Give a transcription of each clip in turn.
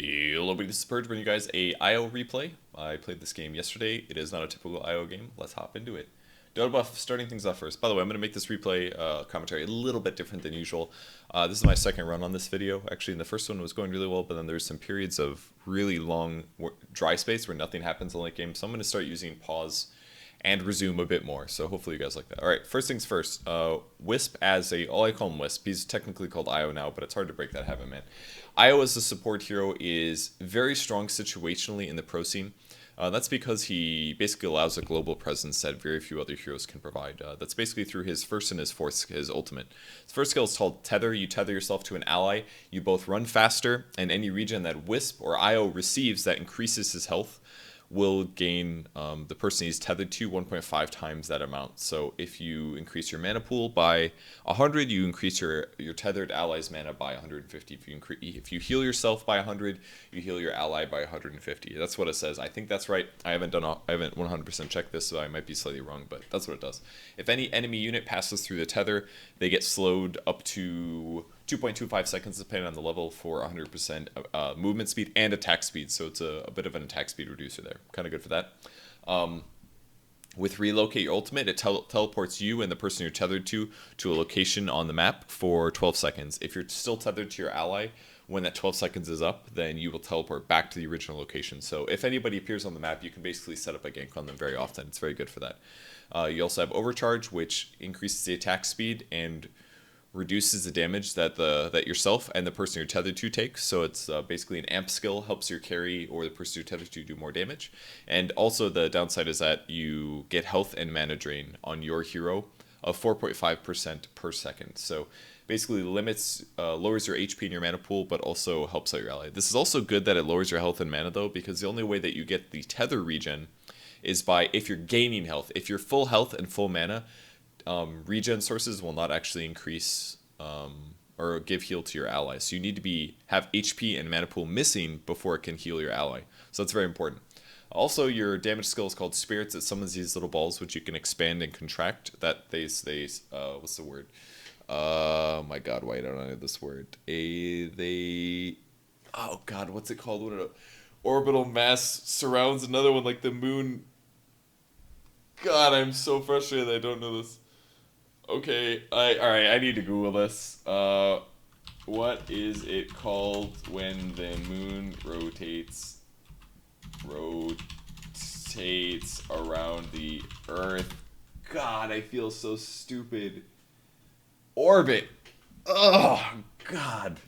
Hello, this is Purge bringing you guys a IO replay. I played this game yesterday. It is not a typical IO game. Let's hop into it. Dota buff, starting things off first. By the way, I'm going to make this replay commentary a little bit different than usual. This is my second run on this video. Actually, the first one was going really well, but then there's some periods of really long dry space where nothing happens in late game. So I'm going to start using pause and resume a bit more. So hopefully you guys like that. All right, first things first. WISP as all I call him WISP. He's technically called IO now, but it's hard to break that habit, man. IO as a support hero is very strong situationally in the pro scene. That's because he basically allows a global presence that very few other heroes can provide. That's basically through his first and his fourth, his ultimate. His first skill is called Tether. You tether yourself to an ally. You both run faster, and any region that WISP or IO receives that increases his health will gain the person he's tethered to 1.5 times that amount. So if you increase your mana pool by 100, you increase your tethered ally's mana by 150. If you heal yourself by 100, you heal your ally by 150. That's what it says. I think that's right. I haven't 100% checked this, so I might be slightly wrong, but that's what it does. If any enemy unit passes through the tether, they get slowed up to 2.25 seconds depending on the level for 100% movement speed and attack speed. So it's a bit of an attack speed reducer there. Kind of good for that. With relocate your ultimate, it teleports you and the person you're tethered to a location on the map for 12 seconds. If you're still tethered to your ally, when that 12 seconds is up, then you will teleport back to the original location. So if anybody appears on the map, you can basically set up a gank on them very often. It's very good for that. You also have overcharge, which increases the attack speed and reduces the damage that yourself and the person you're tethered to takes. So it's basically an amp skill, helps your carry or the person you're tethered to do more damage. And also the downside is that you get health and mana drain on your hero of 4.5% per second. So basically lowers your HP and your mana pool, but also helps out your ally. This is also good that it lowers your health and mana though, because the only way that you get the tether regen is by if you're gaining health. If you're full health and full mana, regen sources will not actually increase or give heal to your ally. So you need to have HP and mana pool missing before it can heal your ally. So that's very important. Also, your damage skill is called Spirits. It summons these little balls which you can expand and contract. That they what's the word? Oh my god, why don't I know this word? Oh god, what's it called? What orbital mass surrounds another one like the moon. God, I'm so frustrated that I don't know this. Okay, alright, I need to Google this. What is it called when the moon rotates around the earth? God, I feel so stupid. Orbit. Oh, God.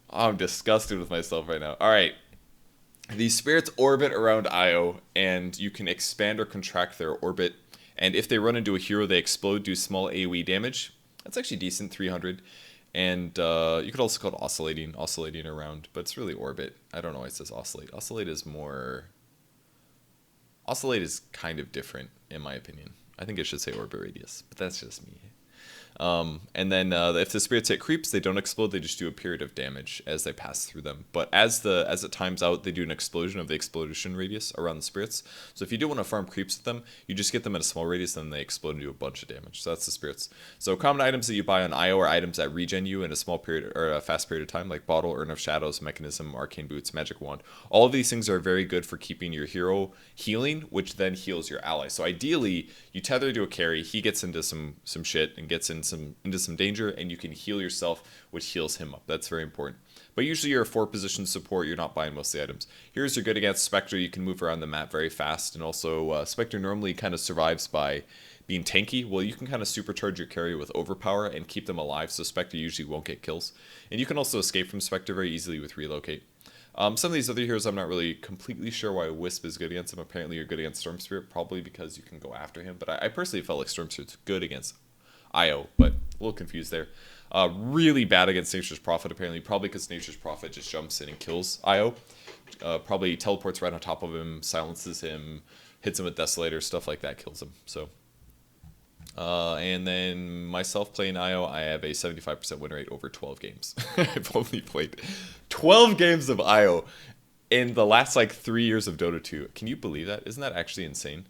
I'm disgusted with myself right now. Alright. These spirits orbit around Io, and you can expand or contract their orbit. And if they run into a hero, they explode, do small AoE damage. That's actually decent, 300. And you could also call it oscillating around, but it's really orbit. I don't know why it says oscillate. Oscillate is kind of different, in my opinion. I think it should say orbit radius, but that's just me. And then if the spirits hit creeps, they don't explode, they just do a period of damage as they pass through them. But as it times out, they do an explosion of the explosion radius around the spirits. So if you do want to farm creeps with them, you just get them at a small radius, and then they explode and do a bunch of damage. So that's the spirits. So common items that you buy on IO are items that regen you in a small period or a fast period of time, like Bottle, Urn of Shadows, Mechanism, Arcane Boots, Magic Wand. All of these things are very good for keeping your hero healing, which then heals your ally. So ideally, you tether to a carry, he gets into some shit and gets into some danger, and you can heal yourself, which heals him up. That's very important. But usually you're a 4-position support, you're not buying most of the items. Here's you're good against Spectre, you can move around the map very fast, and also Spectre normally kind of survives by being tanky. Well, you can kind of supercharge your carry with overpower and keep them alive, so Spectre usually won't get kills. And you can also escape from Spectre very easily with relocate. Some of these other heroes I'm not really completely sure why Wisp is good against them. Apparently you're good against Storm Spirit, probably because you can go after him, but I personally felt like Storm Spirit's good against IO, but a little confused there. Really bad against Nature's Prophet, apparently, probably because Nature's Prophet just jumps in and kills IO. Probably teleports right on top of him, silences him, hits him with Desolator, stuff like that kills him. So, and then myself playing IO, I have a 75% win rate over 12 games. I've only played 12 games of IO in the last like 3 years of Dota 2. Can you believe that? Isn't that actually insane?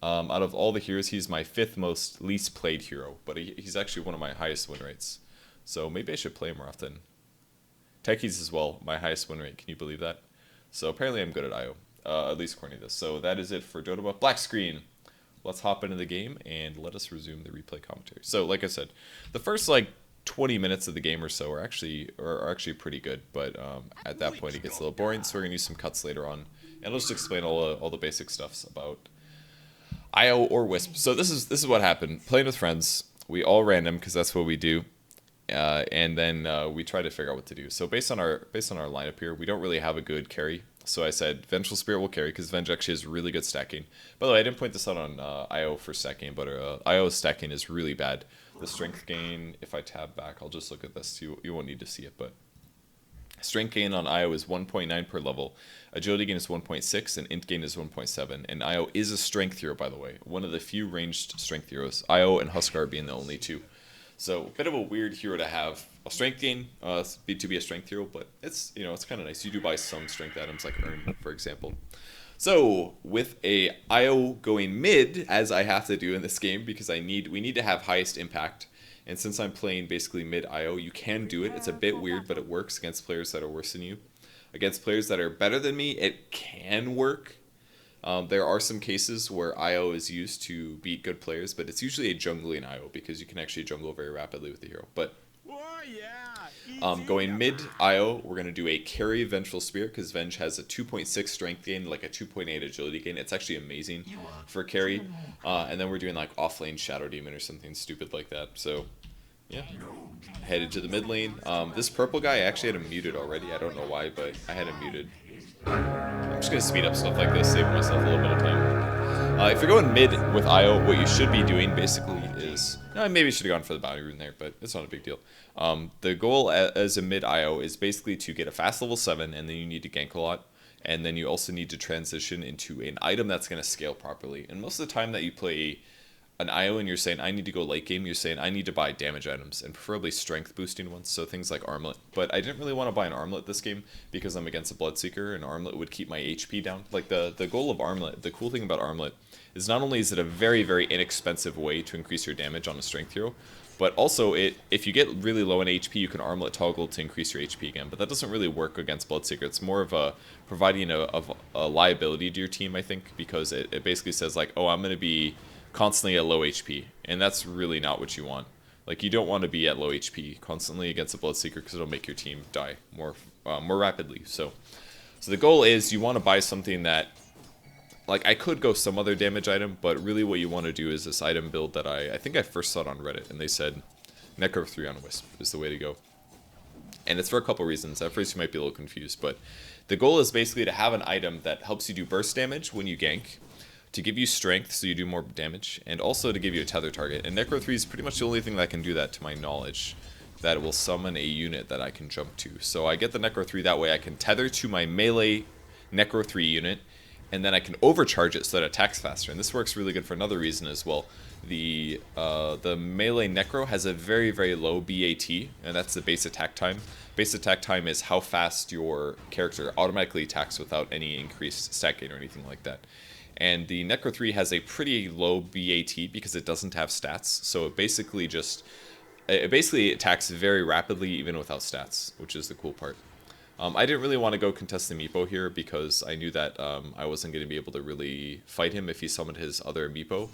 Out of all the heroes, he's my 5th most least played hero, but he's actually one of my highest win rates. So maybe I should play him more often. Techies as well, my highest win rate. Can you believe that? So apparently I'm good at IO, at least according to this. So that is it for Dota Buff. Black screen. Let's hop into the game and let us resume the replay commentary. So like I said, the first like 20 minutes of the game or so are actually pretty good, but at that point it gets a little boring. So we're gonna use some cuts later on, and I'll just explain all the basic stuffs about IO or WISP. So this is what happened. Playing with friends, we all random because that's what we do. And then we try to figure out what to do. So based on our lineup here, we don't really have a good carry. So I said Vengeful Spirit will carry because Venge actually has really good stacking. By the way, I didn't point this out on IO for stacking, but IO stacking is really bad. The strength gain, if I tab back, I'll just look at this. You won't need to see it, but strength gain on IO is 1.9 per level. Agility gain is 1.6, and int gain is 1.7. And IO is a strength hero, by the way. One of the few ranged strength heroes. IO and Huskar being the only two. So a bit of a weird hero to have a strength gain to be a strength hero, but it's it's kind of nice. You do buy some strength items like Earn, for example. So with a IO going mid, as I have to do in this game because we need to have highest impact. And since I'm playing basically mid IO, you can do it. It's a bit weird, but it works against players that are worse than you. Against players that are better than me, it can work. There are some cases where IO is used to beat good players, but it's usually a jungling IO because you can actually jungle very rapidly with the hero. But going mid IO, we're going to do a carry Vengeful Spirit because Venge has a 2.6 strength gain, like a 2.8 agility gain. It's actually amazing for carry. And then we're doing like offlane Shadow Demon or something stupid like that. So yeah, headed to the mid lane. This purple guy, I actually had him muted already. I don't know why, but I had him muted. I'm just going to speed up stuff like this, saving myself a little bit of time. If you're going mid with IO, what you should be doing basically is... maybe you should have gone for the bounty rune there, but it's not a big deal. The goal as a mid IO is basically to get a fast level 7, and then you need to gank a lot. And then you also need to transition into an item that's going to scale properly. And most of the time that you play an IO and you're saying, I need to go late game, you're saying, I need to buy damage items, and preferably strength boosting ones, so things like Armlet. But I didn't really want to buy an Armlet this game because I'm against a Bloodseeker, and Armlet would keep my HP down. Like, the goal of Armlet, the cool thing about Armlet, is not only is it a very, very inexpensive way to increase your damage on a strength hero, but also, if you get really low in HP, you can Armlet toggle to increase your HP again, but that doesn't really work against Bloodseeker. It's more of a providing a liability to your team, I think, because it basically says, like, oh, I'm going to be constantly at low HP, and that's really not what you want. Like, you don't want to be at low HP constantly against a Bloodseeker because it'll make your team die more rapidly. So the goal is you want to buy something that, like, I could go some other damage item, but really what you want to do is this item build that I think I first saw it on Reddit, and they said Necro 3 on Wisp is the way to go. And it's for a couple reasons. At first you might be a little confused, but the goal is basically to have an item that helps you do burst damage when you gank, to give you strength so you do more damage, and also to give you a tether target. And Necro 3 is pretty much the only thing that can do that to my knowledge, that will summon a unit that I can jump to. So I get the Necro 3 that way. I can tether to my melee Necro 3 unit, and then I can overcharge it so that it attacks faster. And this works really good for another reason as well. The melee Necro has a very, very low BAT, and that's the base attack time. Base attack time is how fast your character automatically attacks without any increased stat gain or anything like that. And the Necro 3 has a pretty low BAT because it doesn't have stats, so it basically attacks very rapidly even without stats, which is the cool part. I didn't really want to go contest the Meepo here because I knew that I wasn't going to be able to really fight him if he summoned his other Meepo,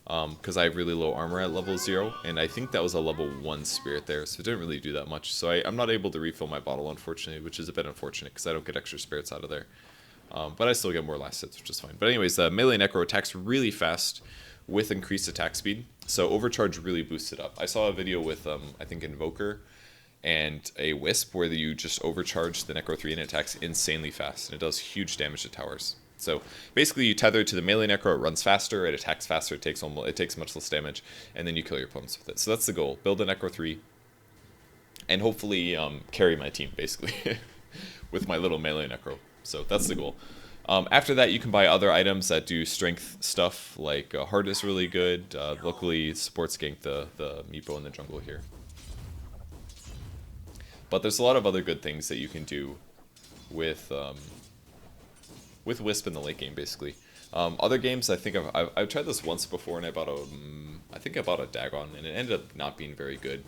because I have really low armor at level 0, and I think that was a level 1 spirit there, so it didn't really do that much. So I'm not able to refill my bottle, unfortunately, which is a bit unfortunate because I don't get extra spirits out of there. But I still get more last hits, which is fine. But anyways, the melee Necro attacks really fast with increased attack speed, so overcharge really boosts it up. I saw a video with, I think, Invoker and a Wisp where you just overcharge the Necro 3 and it attacks insanely fast, and it does huge damage to towers. So basically you tether to the melee Necro, it runs faster, it attacks faster, it takes much less damage, and then you kill your opponents with it. So that's the goal, build a Necro 3, and hopefully carry my team, basically, with my little melee Necro. So that's the goal. After that, you can buy other items that do strength stuff, like Heart is really good. Luckily, supports gank the Meepo in the jungle here. But there's a lot of other good things that you can do with Wisp in the late game, basically. Other games, I think I've tried this once before, and I think I bought a Dagon, and it ended up not being very good.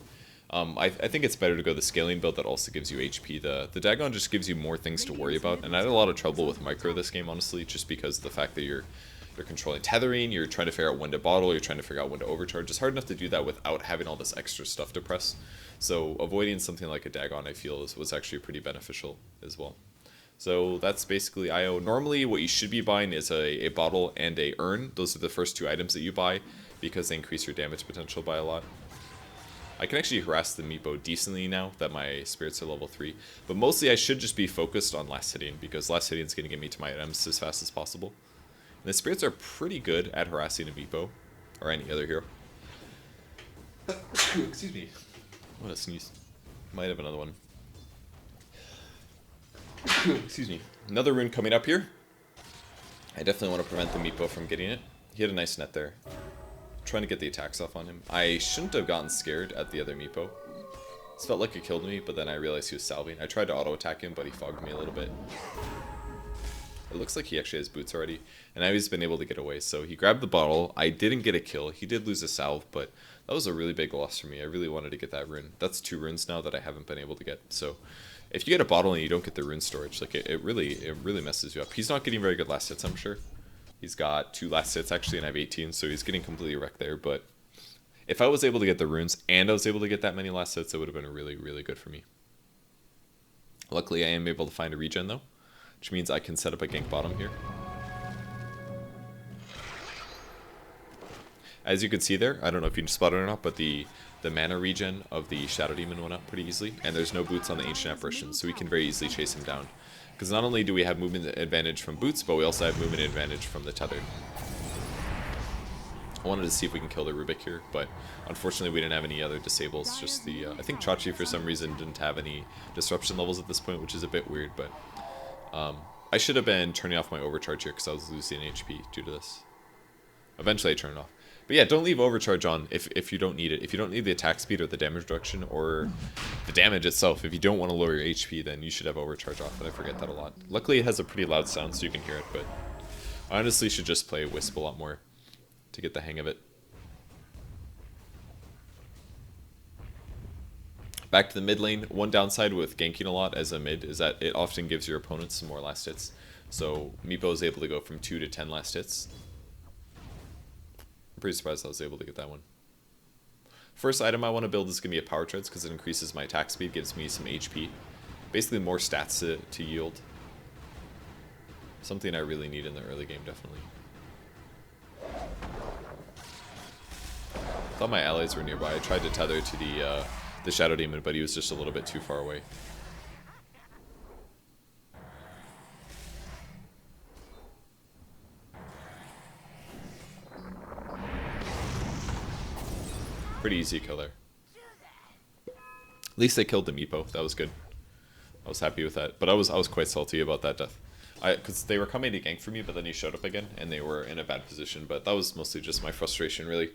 I think it's better to go the scaling build that also gives you HP. The Dagon just gives you more things to worry about, and I had a lot of trouble with micro this game, honestly, just because of the fact that you're controlling tethering, you're trying to figure out when to bottle, you're trying to figure out when to overcharge. It's hard enough to do that without having all this extra stuff to press. So avoiding something like a Dagon, I feel, was actually pretty beneficial as well. So that's basically IO. Normally what you should be buying is a bottle and a urn. Those are the first two items that you buy because they increase your damage potential by a lot. I can actually harass the Meepo decently now that my spirits are level 3. But mostly I should just be focused on last hitting because last hitting is going to get me to my items as fast as possible. And the spirits are pretty good at harassing a Meepo or any other hero. Excuse me. What a sneeze. Might have another one. Excuse me. Another rune coming up here. I definitely want to prevent the Meepo from getting it. He had a nice net there. Trying to get the attacks off on him. I shouldn't have gotten scared at the other Meepo. This felt like it killed me, but then I realized he was salving. I tried to auto-attack him, but he fogged me a little bit. It looks like he actually has boots already. And now he's been able to get away. So he grabbed the bottle. I didn't get a kill. He did lose a salve, but that was a really big loss for me. I really wanted to get that rune. That's 2 runes now that I haven't been able to get. So if you get a bottle and you don't get the rune storage, like it really messes you up. He's not getting very good last hits, I'm sure. He's got 2 last hits actually, and I have 18, so he's getting completely wrecked there. But if I was able to get the runes and I was able to get that many last hits, it would have been really, really good for me. Luckily, I am able to find a regen though, which means I can set up a gank bottom here. As you can see there, I don't know if you can spot it or not, but the mana regen of the Shadow Demon went up pretty easily, and there's no boots on the Ancient Apparition, so we can very easily chase him down. Because not only do we have movement advantage from boots, but we also have movement advantage from the tether. I wanted to see if we can kill the Rubik here, but unfortunately we didn't have any other disables. Just the I think Chachi for some reason didn't have any disruption levels at this point, which is a bit weird, but I should have been turning off my overcharge here because I was losing HP due to this. Eventually I turn it off. But yeah, don't leave overcharge on if you don't need it. If you don't need the attack speed or the damage reduction or the damage itself, if you don't want to lower your HP, then you should have overcharge off, and I forget that a lot. Luckily it has a pretty loud sound so you can hear it, but I honestly should just play Wisp a lot more to get the hang of it. Back to the mid lane, one downside with ganking a lot as a mid is that it often gives your opponents some more last hits. So Meepo is able to go from 2 to 10 last hits. I'm pretty surprised I was able to get that one. First item I want to build is going to be a Power Treads because it increases my attack speed, gives me some HP. Basically more stats to yield. Something I really need in the early game, definitely. Thought my allies were nearby. I tried to tether to the Shadow Demon, but he was just a little bit too far away. Pretty easy kill there. At least they killed the Meepo. That was good. I was happy with that. But I was quite salty about that death. Because they were coming to gank for me, but then he showed up again, and they were in a bad position. But that was mostly just my frustration, really.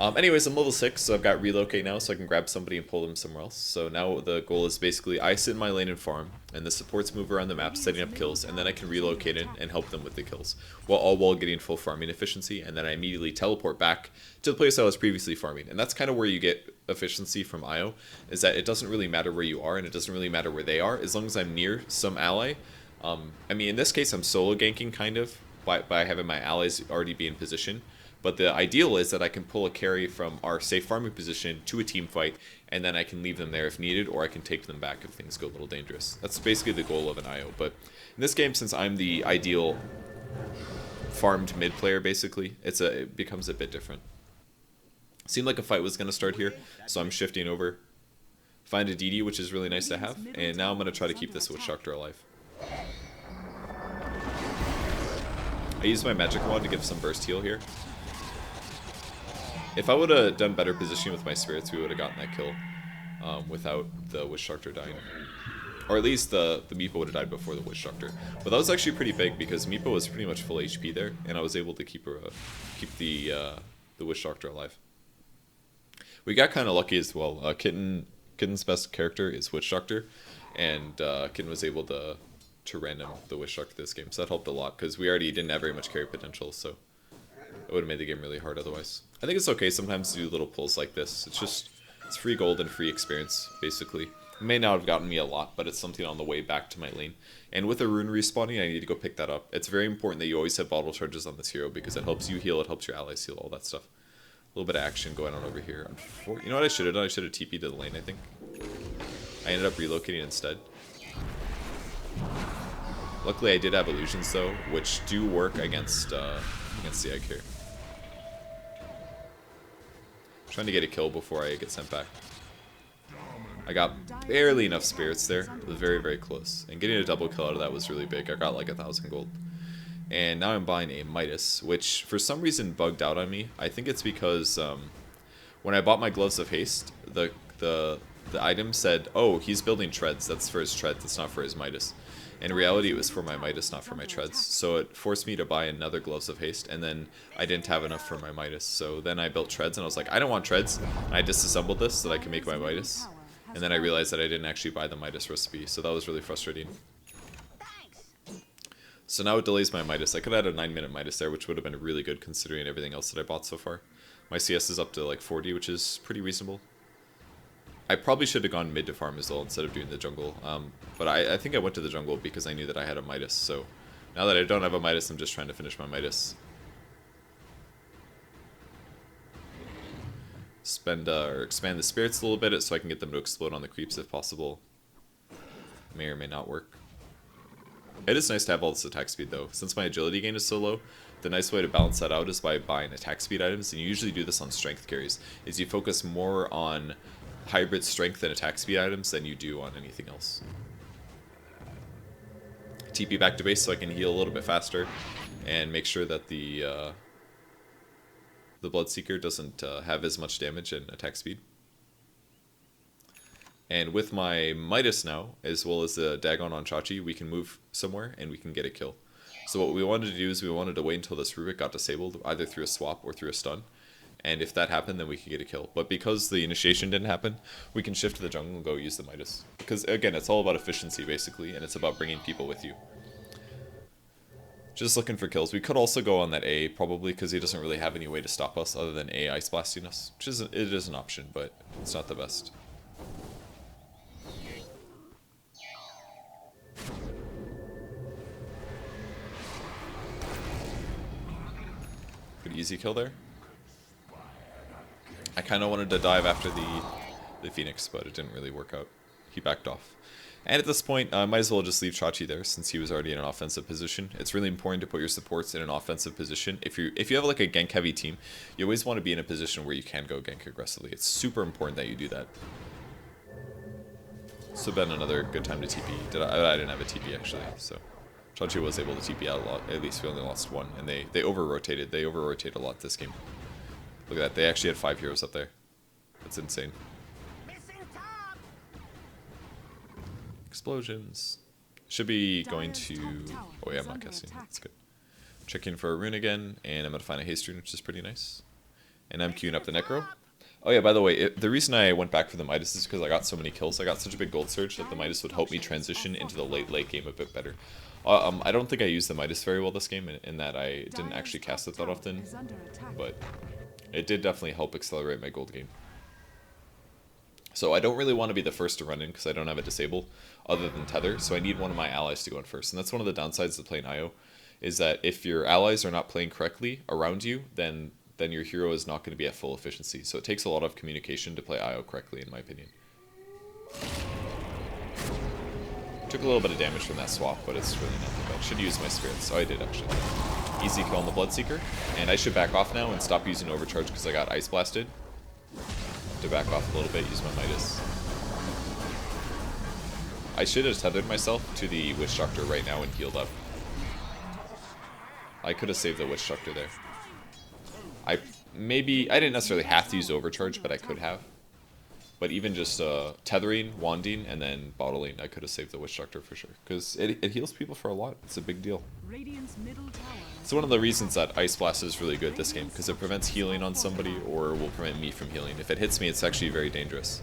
Anyways, I'm level 6, so I've got relocate now, so I can grab somebody and pull them somewhere else. So now the goal is basically I sit in my lane and farm, and the supports move around the map, setting up kills, and then I can relocate in and help them with the kills, all while getting full farming efficiency, and then I immediately teleport back to the place I was previously farming. And that's kind of where you get efficiency from IO, is that it doesn't really matter where you are, and it doesn't really matter where they are, as long as I'm near some ally. I mean, in this case, I'm solo ganking, kind of, by having my allies already be in position. But the ideal is that I can pull a carry from our safe farming position to a team fight, and then I can leave them there if needed, or I can take them back if things go a little dangerous. That's basically the goal of an IO. But in this game, since I'm the ideal farmed mid player, basically, it becomes a bit different. Seemed like a fight was going to start here, so I'm shifting over. Find a DD, which is really nice to have, and now I'm going to try to keep this Witch Doctor alive. I used my magic wand to give some burst heal here. If I would have done better positioning with my spirits, we would have gotten that kill without the Witch Doctor dying. Or at least the Meepo would have died before the Witch Doctor. But that was actually pretty big because Meepo was pretty much full HP there, and I was able to keep the Witch Doctor alive. We got kind of lucky as well. Kitten's best character is Witch Doctor, and Kitten was able to random the Witch Doctor this game, so that helped a lot because we already didn't have very much carry potential, so it would have made the game really hard otherwise. I think it's okay sometimes to do little pulls like this. It's just It's free gold and free experience, basically. It may not have gotten me a lot, but it's something on the way back to my lane. And with a rune respawning, I need to go pick that up. It's very important that you always have bottle charges on this hero because it helps you heal, it helps your allies heal, all that stuff. A little bit of action going on over here. You know what I should have done? I should have TP'd to the lane, I think. I ended up relocating instead. Luckily, I did have illusions though, which do work against the egg here. Trying to get a kill before I get sent back. I got barely enough spirits there. It was very, very close. And getting a double kill out of that was really big. I got like 1,000 gold. And now I'm buying a Midas, which for some reason bugged out on me. I think it's because when I bought my Gloves of Haste, the item said, oh, he's building treads. That's for his treads. That's not for his Midas. In reality, it was for my Midas, not for my treads. So it forced me to buy another Gloves of Haste, and then I didn't have enough for my Midas. So then I built treads, and I was like, I don't want treads. And I disassembled this so that I can make my Midas. And then I realized that I didn't actually buy the Midas recipe, so that was really frustrating. So now it delays my Midas. I could have had a 9-minute Midas there, which would have been really good considering everything else that I bought so far. My CS is up to like 40, which is pretty reasonable. I probably should have gone mid to farm as well instead of doing the jungle. But I think I went to the jungle because I knew that I had a Midas. So now that I don't have a Midas, I'm just trying to finish my Midas. Spend or expand the spirits a little bit so I can get them to explode on the creeps if possible. May or may not work. It is nice to have all this attack speed though. Since my agility gain is so low, the nice way to balance that out is by buying attack speed items, and you usually do this on strength carries, is you focus more on hybrid strength and attack speed items than you do on anything else. TP back to base so I can heal a little bit faster and make sure that the Bloodseeker doesn't have as much damage and attack speed. And with my Midas now, as well as the Dagon on Chachi, we can move somewhere and we can get a kill. So what we wanted to do is we wanted to wait until this Rubik got disabled, either through a swap or through a stun. And if that happened, then we could get a kill. But because the initiation didn't happen, we can shift to the jungle and go use the Midas. Because again, it's all about efficiency basically, and it's about bringing people with you. Just looking for kills. We could also go on that A, probably, because he doesn't really have any way to stop us other than A ice blasting us. Which is, it is an option, but it's not the best. Good easy kill there. I kind of wanted to dive after the Phoenix, but it didn't really work out. He backed off. And at this point, I might as well just leave Chachi there since he was already in an offensive position. It's really important to put your supports in an offensive position. If you have like a gank heavy team, you always want to be in a position where you can go gank aggressively. It's super important that you do that. This would have been another good time to TP. I didn't have a TP actually, so Chachi was able to TP out a lot. At least we only lost one, and they over-rotated. They over-rotated a lot this game. Look at that, they actually had 5 heroes up there. That's insane. Explosions. Should be going to... Oh yeah, I'm not casting. That's good. Checking for a rune again, and I'm going to find a haste rune, which is pretty nice. And I'm queuing up the Necro. Oh yeah, by the way, the reason I went back for the Midas is because I got so many kills. I got such a big gold surge that the Midas would help me transition into the late game a bit better. I don't think I used the Midas very well this game, in that I didn't actually cast it that often. But it did definitely help accelerate my gold gain. So I don't really want to be the first to run in because I don't have it disabled other than tether, so I need one of my allies to go in first. And that's one of the downsides of playing IO, is that if your allies are not playing correctly around you, then your hero is not going to be at full efficiency. So it takes a lot of communication to play IO correctly, in my opinion. Took a little bit of damage from that swap, but it's really nothing bad. Should use my spirits. Oh, I did actually. Easy kill on the Bloodseeker. And I should back off now and stop using overcharge because I got ice blasted. To back off a little bit, use my Midas. I should have tethered myself to the Witch Doctor right now and healed up. I could have saved the Witch Doctor there. I didn't necessarily have to use overcharge, but I could have. But even just tethering, wanding, and then bottling, I could have saved the Witch Doctor for sure. Because it heals people for a lot. It's a big deal. It's one of the reasons that Ice Blast is really good this game, because it prevents healing on somebody or will prevent me from healing. If it hits me, it's actually very dangerous.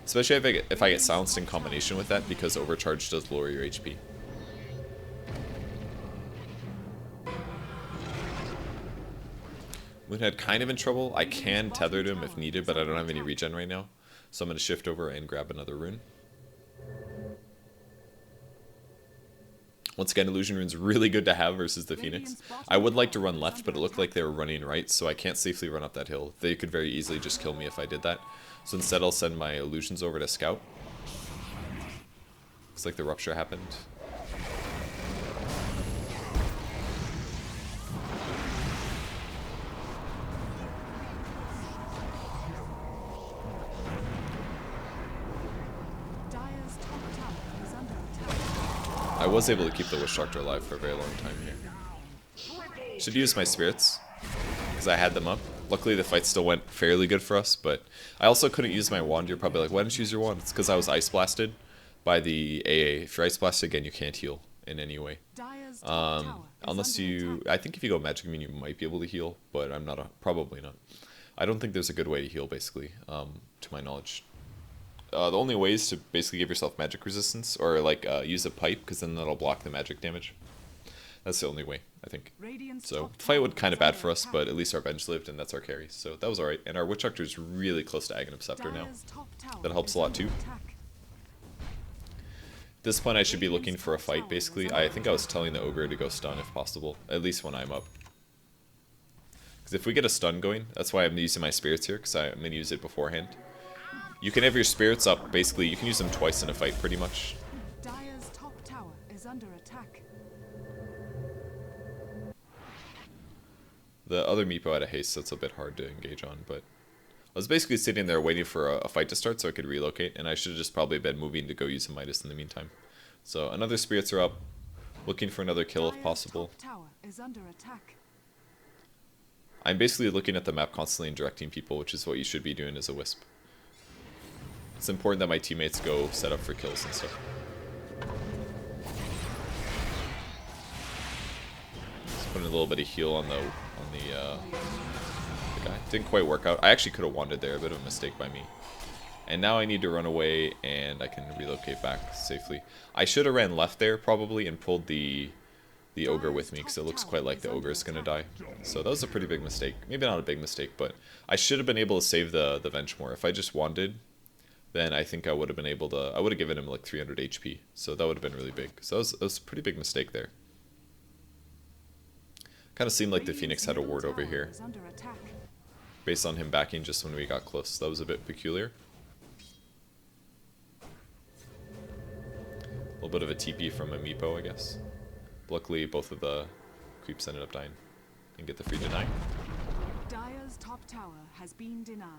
Especially if I get silenced in combination with that, because overcharge does lower your HP. Moonhead kind of in trouble. I can tether to him if needed, but I don't have any regen right now. So I'm going to shift over and grab another rune. Once again, illusion rune's really good to have versus the Phoenix. I would like to run left, but it looked like they were running right, so I can't safely run up that hill. They could very easily just kill me if I did that. So instead I'll send my illusions over to scout. Looks like the rupture happened. I was able to keep the Witch Doctor alive for a very long time here. Should use my spirits, because I had them up. Luckily the fight still went fairly good for us, but I also couldn't use my wand. You're probably like, why didn't you use your wand? It's because I was ice blasted by the AA. If you're ice blasted again, you can't heal in any way. Unless you, I think if you go Magic Minion, you might be able to heal, but I'm not, probably not. I don't think there's a good way to heal, basically, to my knowledge. The only way is to basically give yourself magic resistance, or like use a pipe, because then that'll block the magic damage. That's the only way, I think. So the fight went kind of bad for us, but at least our bench lived, and that's our carry. So that was alright. And our Witch Doctor is really close to Aghanim Scepter now. That helps a lot too. At this point I should be looking for a fight, basically. I think I was telling the Ogre to go stun if possible, at least when I'm up. Because if we get a stun going, that's why I'm using my spirits here, because I'm going to use it beforehand. You can have your spirits up, basically, you can use them twice in a fight, pretty much. Dire's top tower is under attack. The other Meepo had a haste, so it's a bit hard to engage on, but... I was basically sitting there waiting for a fight to start so I could relocate, and I should have just probably been moving to go use a Midas in the meantime. So, another spirits are up, looking for another kill if possible. Top tower is under attack. I'm basically looking at the map constantly and directing people, which is what you should be doing as a Wisp. It's important that my teammates go set up for kills and stuff. Just putting a little bit of heal on the guy. Didn't quite work out. I actually could have wanted there, a bit of a mistake by me. And now I need to run away, and I can relocate back safely. I should have ran left there probably and pulled the Ogre with me, because it looks quite like the Ogre is going to die. So that was a pretty big mistake. Maybe not a big mistake, but I should have been able to save the Venge more. If I just wanted, then I think I would have been able to... I would have given him like 300 HP, so that would have been really big. So that was a pretty big mistake there. Kind of seemed like the Phoenix had a ward over here, based on him backing just when we got close. That was a bit peculiar. A little bit of a TP from a Meepo, I guess. Luckily, both of the creeps ended up dying and get the free deny. Dire's top tower has been denied.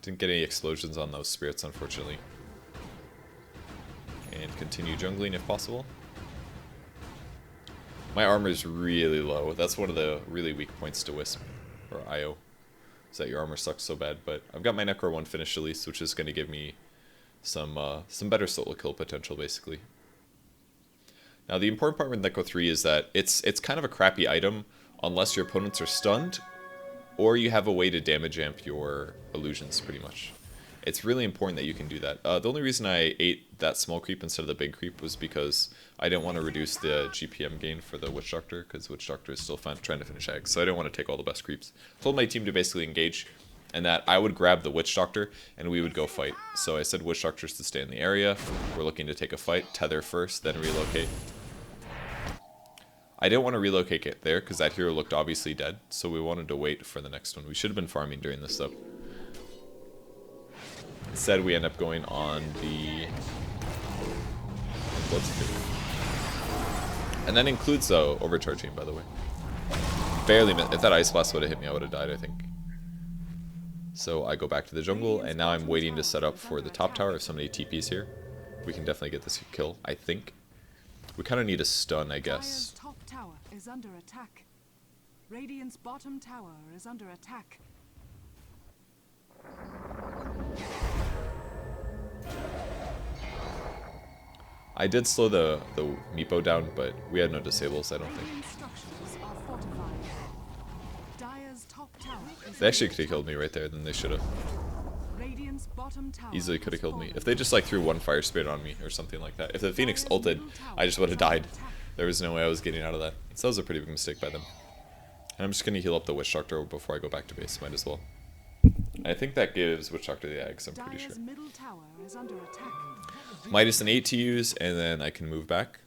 Didn't get any explosions on those spirits, unfortunately. And continue jungling if possible. My armor is really low. That's one of the really weak points to Wisp, or IO, is that your armor sucks so bad. But I've got my Necro 1 finished at least, which is going to give me some better solo kill potential, basically. Now the important part with Necro 3 is that it's kind of a crappy item unless your opponents are stunned, or you have a way to damage amp your illusions, pretty much. It's really important that you can do that. The only reason I ate that small creep instead of the big creep was because I didn't want to reduce the GPM gain for the Witch Doctor, because Witch Doctor is still trying to finish eggs, so I didn't want to take all the best creeps. Told my team to basically engage, and that I would grab the Witch Doctor, and we would go fight. So I said Witch Doctors to stay in the area, we're looking to take a fight, tether first, then relocate. I didn't want to relocate it there, because that hero looked obviously dead, so we wanted to wait for the next one. We should have been farming during this, though. Instead, we end up going on the Blood Security. And that includes overcharging, by the way. Barely missed. If that Ice Blast would have hit me, I would have died, I think. So I go back to the jungle, and now I'm waiting to set up for the top tower. If somebody TPs here, we can definitely get this kill, I think. We kind of need a stun, I guess. Dire's top tower is under attack. Radiant's bottom tower is under attack. I did slow the Meepo down, but we had no disables, I don't think. Radiant structures are fortified. Dire's top tower is They actually could have killed me right there, then they should have. Radiant's bottom tower Easily could have has killed me. fallen. If they just like threw one fire spirit on me or something like that. If the Phoenix ulted, I just would have died. There was no way I was getting out of that. So that was a pretty big mistake by them. And I'm just going to heal up the Witch Doctor before I go back to base. Might as well. I think that gives Witch Doctor the eggs, I'm pretty sure. Dire's middle tower is under attack. Minus an 8 to use, and then I can move back.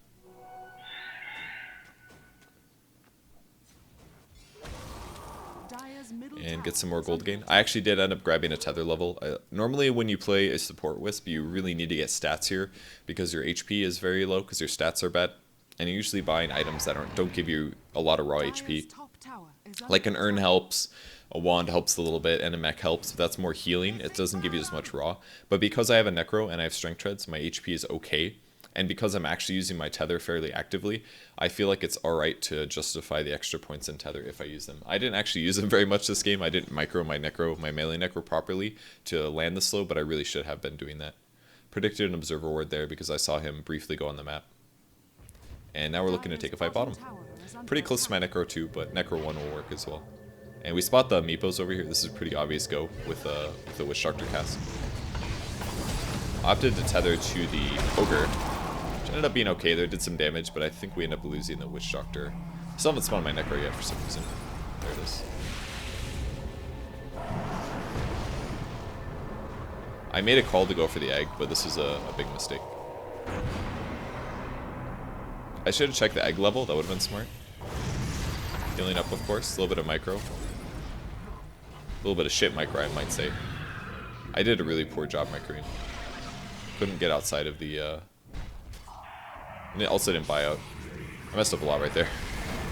Dire's middle And tower get some more is gold under gain. I actually did end up grabbing a tether level. Normally when you play a support Wisp, you really need to get stats here because your HP is very low because your stats are bad. And you're usually buying items that don't give you a lot of raw Dire's HP. top tower is under Like an urn attack. helps, a wand helps a little bit, and a mech helps. But that's more healing. It doesn't give you as much raw. But because I have a Necro and I have strength treads, my HP is okay. And because I'm actually using my tether fairly actively, I feel like it's alright to justify the extra points in tether if I use them. I didn't actually use them very much this game. I didn't micro my Necro, my melee Necro properly to land the slow, but I really should have been doing that. Predicted an observer ward there because I saw him briefly go on the map. And now we're looking to take a fight bottom. Pretty close to my Necro too, but Necro 1 will work as well. And we spot the Meepos over here. This is a pretty obvious go with the Witch Doctor cast. Opted to tether to the Ogre. Ended up being okay there, did some damage, but I think we end up losing the Witch Doctor. I still haven't spawned my Necro yet for some reason. There it is. I made a call to go for the egg, but this is a big mistake. I should have checked the egg level, that would have been smart. Healing up, of course, a little bit of micro. A little bit of shit micro, I might say. I did a really poor job microing. Couldn't get outside of the... And it also didn't buy out. I messed up a lot right there.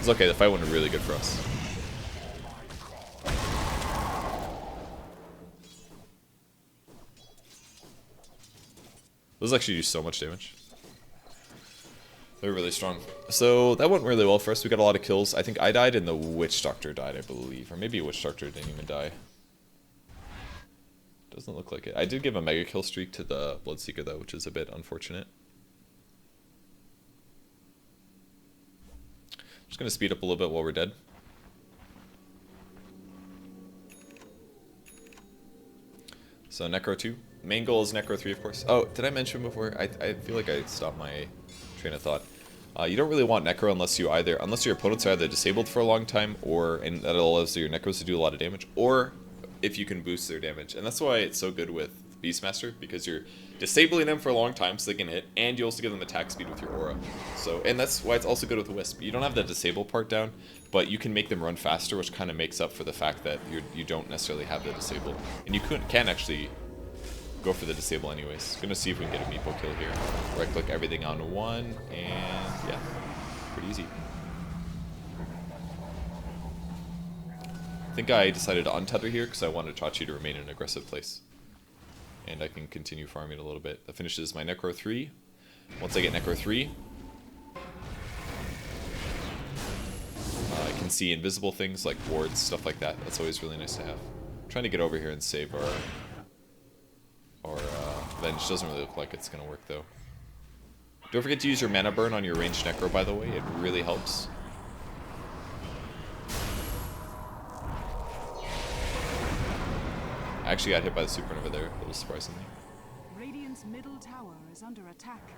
It's okay, the fight went really good for us. Those actually do so much damage. They're really strong. So that went really well for us. We got a lot of kills. I think I died and the Witch Doctor died, I believe. Or maybe Witch Doctor didn't even die. Doesn't look like it. I did give a mega kill streak to the Bloodseeker though, which is a bit unfortunate. Just going to speed up a little bit while we're dead. So Necro 2. Main goal is Necro 3, of course. Oh, did I mention before? I feel like I stopped my train of thought. You don't really want Necro unless your opponents are either disabled for a long time, and that allows your Necros to do a lot of damage, or if you can boost their damage. And that's why it's so good with Beastmaster, because you're disabling them for a long time so they can hit, and you also give them attack speed with your aura. So, and that's why it's also good with Wisp. You don't have the disable part down, but you can make them run faster, which kind of makes up for the fact that you don't necessarily have the disable. And you can actually go for the disable anyways. Gonna see if we can get a meepo kill here. Right click everything on one, and yeah, pretty easy. I think I decided to untether here because I wanted Chachi to remain in an aggressive place. And I can continue farming a little bit. That finishes my Necro 3. Once I get Necro 3, I can see invisible things like wards, stuff like that. That's always really nice to have. I'm trying to get over here and save our Venge. Doesn't really look like it's going to work though. Don't forget to use your mana burn on your ranged Necro, by the way. It really helps. I actually got hit by the supernova there, a little surprisingly. Radiant's middle tower is under attack.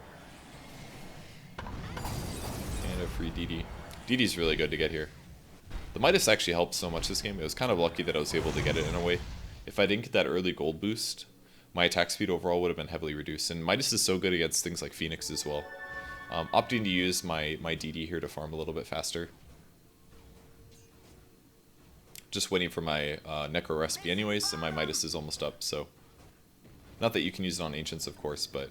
And a free DD. DD's really good to get here. The Midas actually helped so much this game. It was kind of lucky that I was able to get it in a way. If I didn't get that early gold boost, my attack speed overall would have been heavily reduced. And Midas is so good against things like Phoenix as well. Opting to use my DD here to farm a little bit faster. Just waiting for my Necro recipe anyways, and my Midas is almost up, so... Not that you can use it on Ancients, of course, but...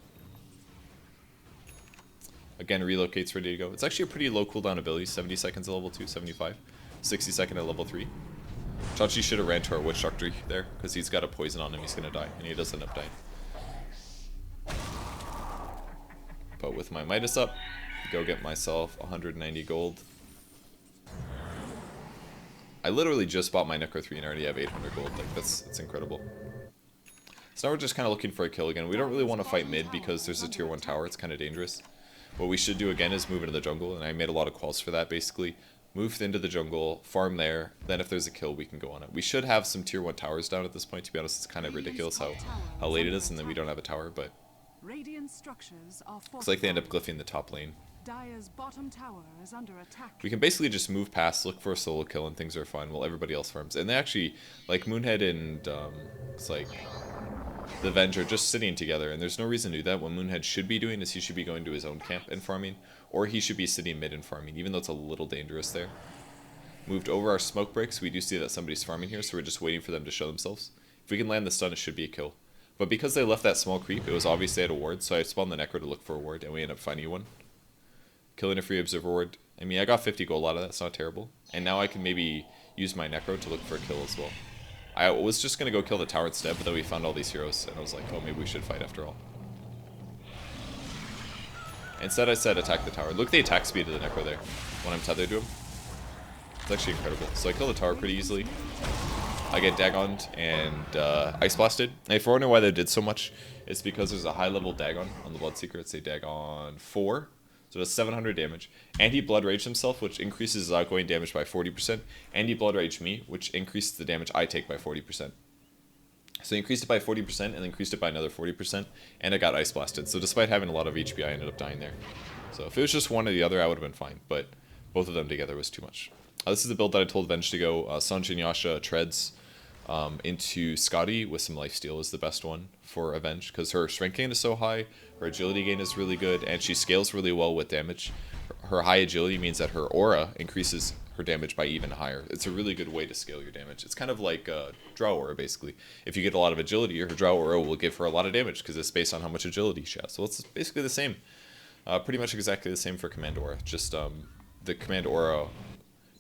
Again, relocate's ready to go. It's actually a pretty low cooldown ability, 70 seconds at level 2, 75. 60 second at level 3. Chachi should have ran to our Witch Doctor there, because he's got a poison on him, he's gonna die, and he does end up dying. But with my Midas up, go get myself 190 gold. I literally just bought my Necro 3 and already have 800 gold. Like, that's incredible. So now we're just kind of looking for a kill again. We don't really want to fight mid because there's a tier 1 tower. It's kind of dangerous. What we should do again is move into the jungle, and I made a lot of calls for that, basically. move into the jungle, farm there, then if there's a kill, we can go on it. We should have some tier 1 towers down at this point, to be honest. It's kind of ridiculous how late it is and then we don't have a tower, but Radiant structures are looks like they end up glyphing the top lane. Dire's bottom tower is under attack. We can basically just move past, look for a solo kill, and things are fine while everybody else farms. And they actually, like Moonhead and it's like the Venge are just sitting together, and there's no reason to do that. What Moonhead should be doing is he should be going to his own camp and farming, or he should be sitting mid and farming, even though it's a little dangerous there. Moved over our smoke breaks. We do see that somebody's farming here, so we're just waiting for them to show themselves. If we can land the stun, it should be a kill. But because they left that small creep, it was obvious they had a ward, so I spawned the Necro to look for a ward, and we end up finding one. Killing a free observer ward. I mean, I got 50 gold out of that, it's not terrible. And now I can maybe use my Necro to look for a kill as well. I was just going to go kill the tower instead, but then we found all these heroes, and I was like, oh, maybe we should fight after all. Instead I said attack the tower. Look at the attack speed of the Necro there when I'm tethered to him. It's actually incredible. So I kill the tower pretty easily. I get Dagoned and Ice Blasted. And if you're wondering why they did so much, it's because there's a high level Dagon on the Bloodseeker. It's a Dagon 4. So that's 700 damage. And he Blood Raged himself, which increases his outgoing damage by 40%. And he Blood Raged me, which increases the damage I take by 40%. So he increased it by 40% and increased it by another 40%. And I got Ice Blasted. So despite having a lot of HP, I ended up dying there. So if it was just one or the other, I would have been fine. But both of them together was too much. This is the build that I told Venge to go. Sanji and Yasha treads into Scotty with some lifesteal is the best one for Avenge, because her strength gain is so high, her agility gain is really good, and she scales really well with damage. Her high agility means that her aura increases her damage by even higher. It's a really good way to scale your damage. It's kind of like Drow Aura, basically. If you get a lot of agility, her Drow Aura will give her a lot of damage, because it's based on how much agility she has. So it's basically the same. Pretty much exactly the same for Command Aura. Just the Command Aura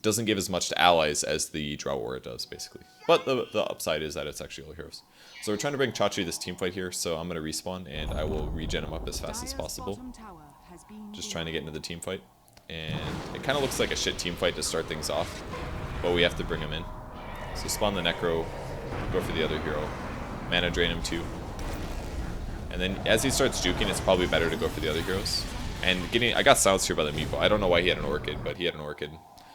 doesn't give as much to allies as the Drow Aura does, basically. But the upside is that it's actually all heroes. So we're trying to bring Chachi this team fight here, so I'm going to respawn, and I will regen him up as fast as possible. Just trying to get into the team fight. And it kind of looks like a shit team fight to start things off, but we have to bring him in. So spawn the Necro, go for the other hero, mana drain him too. And then as he starts juking, it's probably better to go for the other heroes. And I got silenced here by the Meepo. I don't know why he had an Orchid, but he had an Orchid.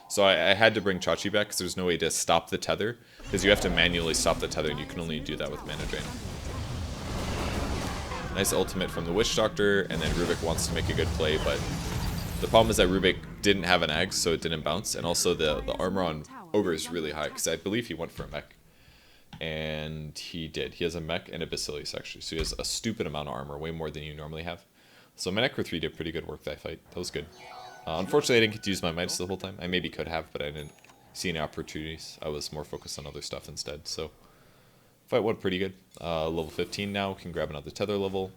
So I had to bring Chachi back because there's no way to stop the tether, because you have to manually stop the tether, and you can only do that with mana drain. Nice ultimate from the Witch Doctor, and then Rubik wants to make a good play, but the problem is that Rubik didn't have an Axe, so it didn't bounce, and also the armor on Ogre is really high, because I believe he went for a mech. And he did. He has a mech and a Basilius, actually, so he has a stupid amount of armor, way more than you normally have. So my Necro 3 did pretty good work that fight. That was good. Unfortunately, I didn't get to use my Midas the whole time. I maybe could have, but I didn't see any opportunities. I was more focused on other stuff instead. So, fight went pretty good. Level 15 now. Can grab another tether level.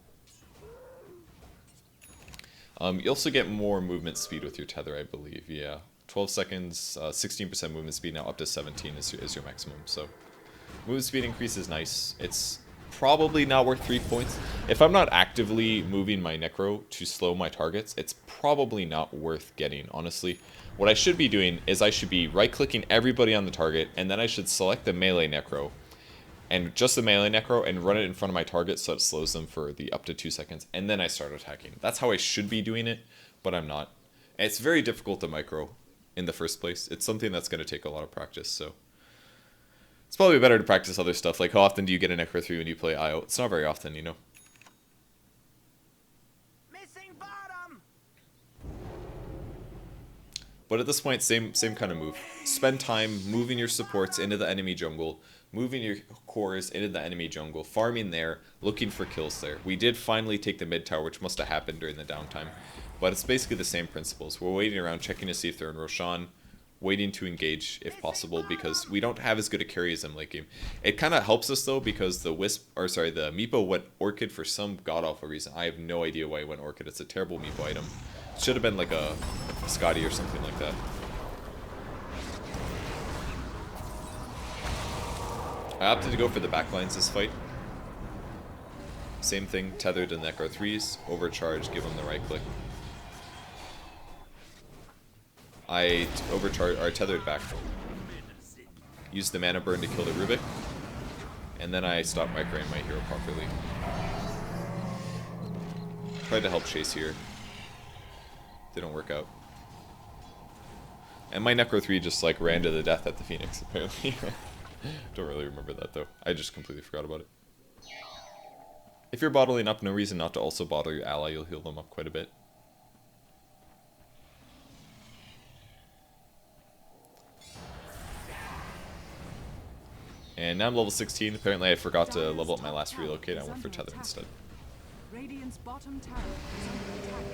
You also get more movement speed with your tether, I believe. Yeah. 12 seconds, 16% movement speed, now up to 17 is your maximum. So, movement speed increase is nice. It's probably not worth 3 points. If I'm not actively moving my Necro to slow my targets, it's probably not worth getting, honestly. What I should be doing is I should be right-clicking everybody on the target, and then I should select the melee Necro, and just the melee Necro, and run it in front of my target so it slows them for the up to 2 seconds, and then I start attacking. That's how I should be doing it, but I'm not. And it's very difficult to micro in the first place. It's something that's going to take a lot of practice, so it's probably better to practice other stuff, like how often do you get a Necro 3 when you play IO? It's not very often, you know. Missing bottom. But at this point, same kind of move. Spend time moving your supports into the enemy jungle, moving your cores into the enemy jungle, farming there, looking for kills there. We did finally take the mid tower, which must have happened during the downtime. But it's basically the same principles. We're waiting around, checking to see if they're in Roshan, waiting to engage if possible, because we don't have as good a carry as them late game. It kind of helps us though, because the the Meepo went Orchid for some god-awful reason. I have no idea why he went Orchid. It's a terrible Meepo item. It should have been like a Scotty or something like that. I opted to go for the backlines this fight. Same thing, tethered to Necro 3s, overcharge, give them the right click. I overcharged or tethered back. Used the mana burn to kill the Rubik. And then I stopped microing my hero properly. Tried to help chase here. Didn't work out. And my Necro 3 just like ran to the death at the Phoenix, apparently. Don't really remember that though. I just completely forgot about it. If you're bottling up, no reason not to also bottle your ally. You'll heal them up quite a bit. And now I'm level 16. Apparently I forgot to level up my last relocate. I went for tether instead. Radiant's bottom tower is under attack.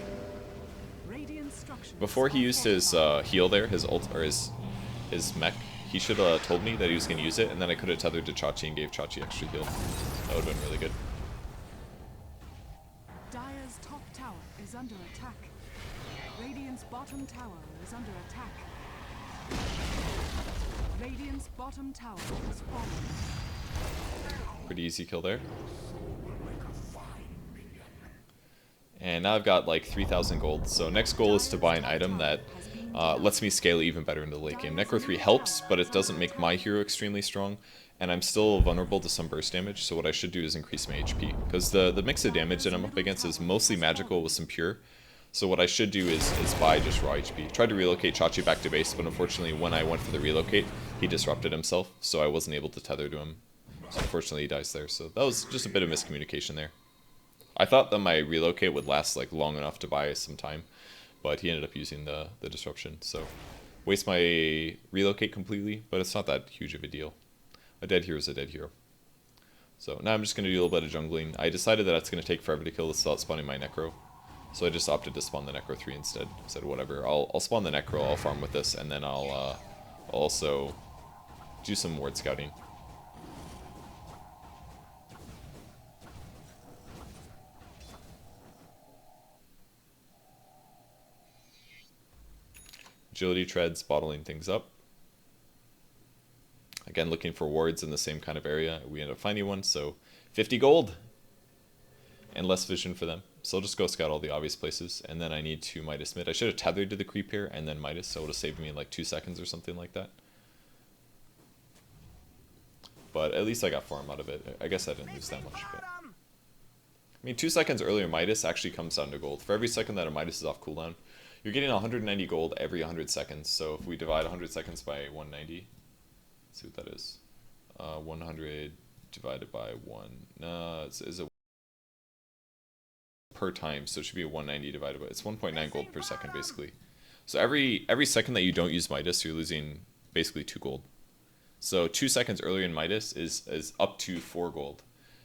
Radiant structures Before he are used his fortified. heal there, his ult, or his mech, he should have told me that he was going to use it, and then I could have tethered to Chachi and gave Chachi extra heal. That would have been really good. Dire's top tower is under attack. Radiant's bottom tower is under attack. Radiant's bottom tower has fallen. Pretty easy kill there. And now I've got like 3,000 gold. So next goal is to buy an item that lets me scale even better into the late game. Necro 3 helps, but it doesn't make my hero extremely strong. And I'm still vulnerable to some burst damage, so what I should do is increase my HP. Because the mix of damage that I'm up against is mostly magical with some pure. So what I should do is buy just raw HP. Tried to relocate Chachi back to base, but unfortunately when I went for the relocate, he disrupted himself, so I wasn't able to tether to him. So unfortunately he dies there, so that was just a bit of miscommunication there. I thought that my relocate would last like long enough to buy some time, but he ended up using the disruption, so waste my relocate completely, but it's not that huge of a deal. A dead hero is a dead hero. So now I'm just going to do a little bit of jungling. I decided that it's going to take forever to kill this without spawning my Necro. So I just opted to spawn the Necro 3 instead. I said whatever, I'll spawn the Necro, I'll farm with this, and then I'll also do some ward scouting. Agility treads, bottling things up. Again, looking for wards in the same kind of area. We end up finding one, so 50 gold! And less vision for them. So I'll just go scout all the obvious places, and then I need to Midas mid. I should have tethered to the creep here, and then Midas, so it would have saved me in like 2 seconds or something like that. But at least I got farm out of it. I guess I didn't lose that much. But I mean, 2 seconds earlier Midas actually comes down to gold. For every second that a Midas is off cooldown, you're getting 190 gold every 100 seconds. So if we divide 100 seconds by 190, let's see what that is. 100 divided by 1. Is it per time? So it should be 190 divided by. It's 1.9 gold per second basically. So every second that you don't use Midas, you're losing basically 2 gold. So 2 seconds earlier in Midas is up to 4 gold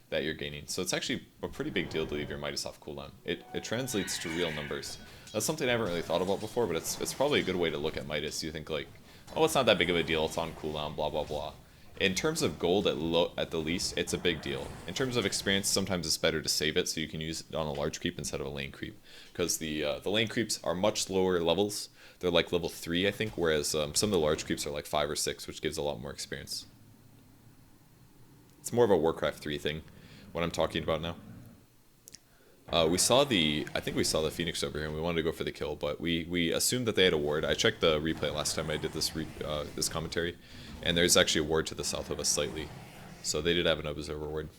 that you're gaining. So it's actually a pretty big deal to leave your Midas off cooldown. It translates to real numbers. That's something I haven't really thought about before, but it's probably a good way to look at Midas. You think like, oh, it's not that big of a deal, it's on cooldown, blah blah blah. In terms of gold at the least, it's a big deal. In terms of experience, sometimes it's better to save it so you can use it on a large creep instead of a lane creep. Because the lane creeps are much lower levels. They're like level 3, I think, whereas some of the large creeps are like 5 or 6, which gives a lot more experience. It's more of a Warcraft 3 thing, what I'm talking about now. I think we saw the Phoenix over here and we wanted to go for the kill, but we assumed that they had a ward. I checked the replay last time I did this this commentary, and there's actually a ward to the south of us slightly. So they did have an observer ward.